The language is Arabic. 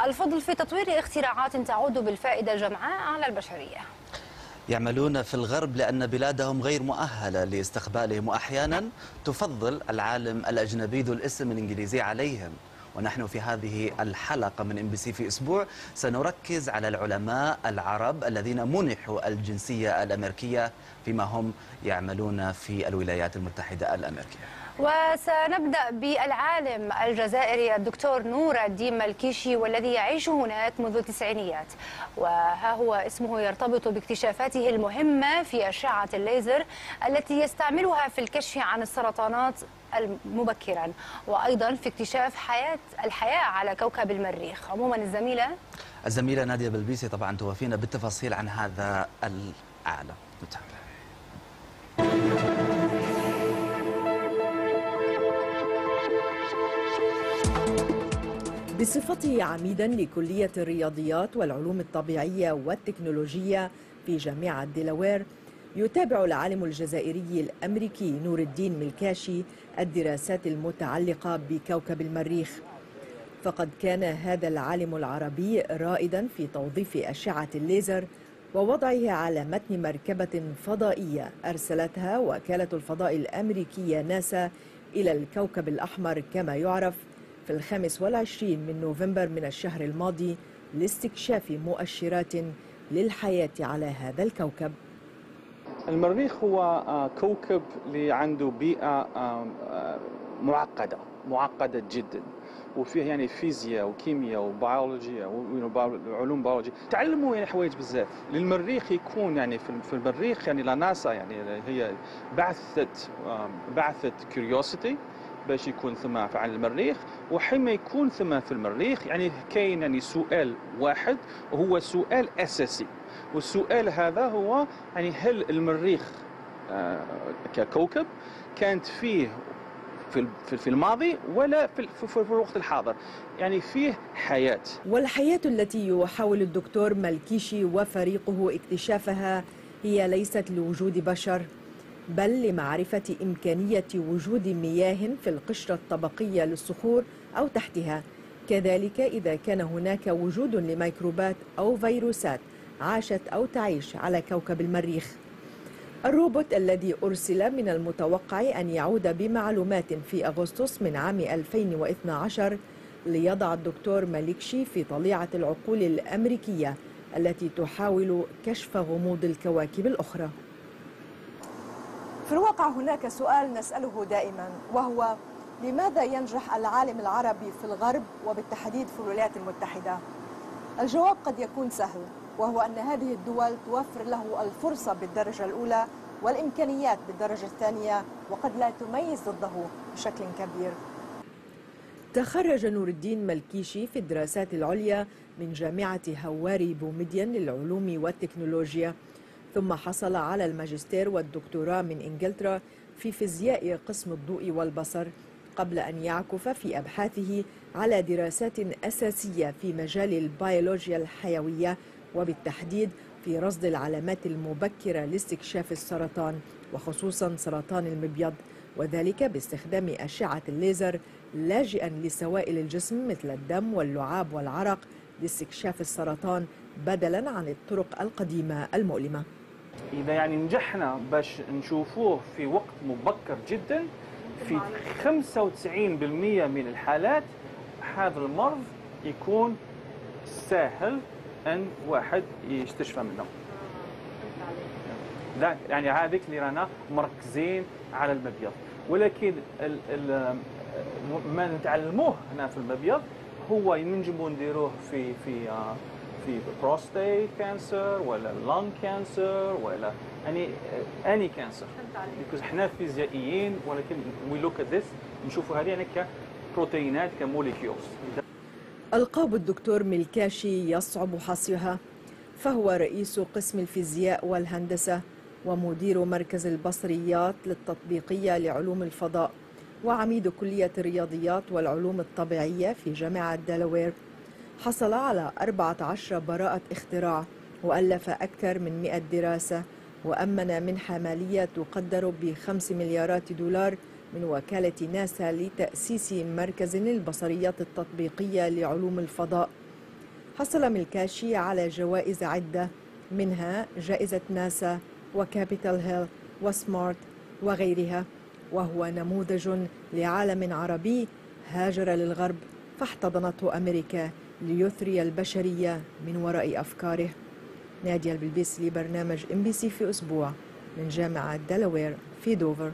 الفضل في تطوير اختراعات تعود بالفائدة الجمعاء على البشرية. يعملون في الغرب لأن بلادهم غير مؤهلة لاستقبالهم، وأحيانا تفضل العالم الأجنبي ذو الاسم الإنجليزي عليهم. ونحن في هذه الحلقة من MBC في أسبوع سنركز على العلماء العرب الذين منحوا الجنسية الأمريكية فيما هم يعملون في الولايات المتحدة الأمريكية. وسنبدأ بالعالم الجزائري الدكتور نور الدين ملكيشي، والذي يعيش هناك منذ التسعينيات، وها هو اسمه يرتبط باكتشافاته المهمة في أشعة الليزر التي يستعملها في الكشف عن السرطانات مبكرا، وأيضا في اكتشاف الحياة على كوكب المريخ. عموما الزميلة نادية بلبيسي طبعا توافينا بالتفاصيل عن هذا العالم. نتابع. بصفته عميدا لكلية الرياضيات والعلوم الطبيعية والتكنولوجية في جامعة ديلاوير، يتابع العالم الجزائري الأمريكي نور الدين ملكاشي الدراسات المتعلقة بكوكب المريخ. فقد كان هذا العالم العربي رائدا في توظيف أشعة الليزر ووضعها على متن مركبة فضائية أرسلتها وكالة الفضاء الأمريكية ناسا إلى الكوكب الأحمر كما يعرف في 25 من نوفمبر من الشهر الماضي لاستكشاف مؤشرات للحياة على هذا الكوكب. المريخ هو كوكب اللي عنده بيئة معقدة جدا، وفيه يعني فيزياء وكيمياء وبيولوجيا وعلوم بيولوجيا. تعلموا يعني حوايج بزاف. للمريخ يكون يعني في المريخ يعني لا ناسا يعني هي بعثت كيوريوسيتي باش يكون ثم على المريخ، وحين يكون ثم في المريخ يعني كاين يعني سؤال واحد وهو سؤال أساسي، والسؤال هذا هو يعني هل المريخ ككوكب كانت فيه في الماضي ولا في الوقت الحاضر، يعني فيه حياة. والحياة التي يحاول الدكتور ملكيشي وفريقه اكتشافها هي ليست لوجود بشر، بل لمعرفة إمكانية وجود مياه في القشرة الطبقية للصخور أو تحتها، كذلك إذا كان هناك وجود لميكروبات أو فيروسات عاشت أو تعيش على كوكب المريخ. الروبوت الذي أرسل من المتوقع أن يعود بمعلومات في أغسطس من عام 2012 ليضع الدكتور ملكشي في طليعة العقول الأمريكية التي تحاول كشف غموض الكواكب الأخرى. في الواقع هناك سؤال نسأله دائما، وهو لماذا ينجح العالم العربي في الغرب وبالتحديد في الولايات المتحدة؟ الجواب قد يكون سهل، وهو أن هذه الدول توفر له الفرصة بالدرجة الأولى والإمكانيات بالدرجة الثانية، وقد لا تميز ضده بشكل كبير. تخرج نور الدين ملكيشي في الدراسات العليا من جامعة هواري بومدين للعلوم والتكنولوجيا، ثم حصل على الماجستير والدكتوراه من إنجلترا في فيزياء قسم الضوء والبصر، قبل أن يعكف في أبحاثه على دراسات أساسية في مجال البيولوجيا الحيوية، وبالتحديد في رصد العلامات المبكرة لاستكشاف السرطان، وخصوصا سرطان المبيض، وذلك باستخدام أشعة الليزر لاجئا لسوائل الجسم مثل الدم واللعاب والعرق لاستكشاف السرطان بدلا عن الطرق القديمة المؤلمة. إذا يعني نجحنا باش نشوفوه في وقت مبكر جدا، في 95% من الحالات هذا المرض يكون سهل أن واحد يستشفى منه. يعني هذيك اللي رانا مركزين على المبيض، ولكن ما نتعلموه هنا في المبيض هو ننجموا نديروه في بروستيت كانسر ولا لونج كانسر ولا اني كانسر، because احنا فيزيائيين، ولكن we look at this نشوفوا هذه يعني كبروتينات كموليكيولز. ألقاب الدكتور ملكاشي يصعب حصرها، فهو رئيس قسم الفيزياء والهندسة ومدير مركز البصريات للتطبيقية لعلوم الفضاء، وعميد كلية الرياضيات والعلوم الطبيعية في جامعة ديلاوير. حصل على 14 براءة اختراع، وألف أكثر من 100 دراسة، وأمن منحة مالية تقدر ب5 مليارات دولار من وكالة ناسا لتأسيس مركز للبصريات التطبيقية لعلوم الفضاء. حصل ملكاشي على جوائز عدة، منها جائزة ناسا وكابيتال هيل وسمارت وغيرها، وهو نموذج لعالم عربي هاجر للغرب فاحتضنته أمريكا ليثري البشرية من وراء أفكاره. نادية البلبيس لبرنامج MBC في أسبوع من جامعة دلاوير في دوفر.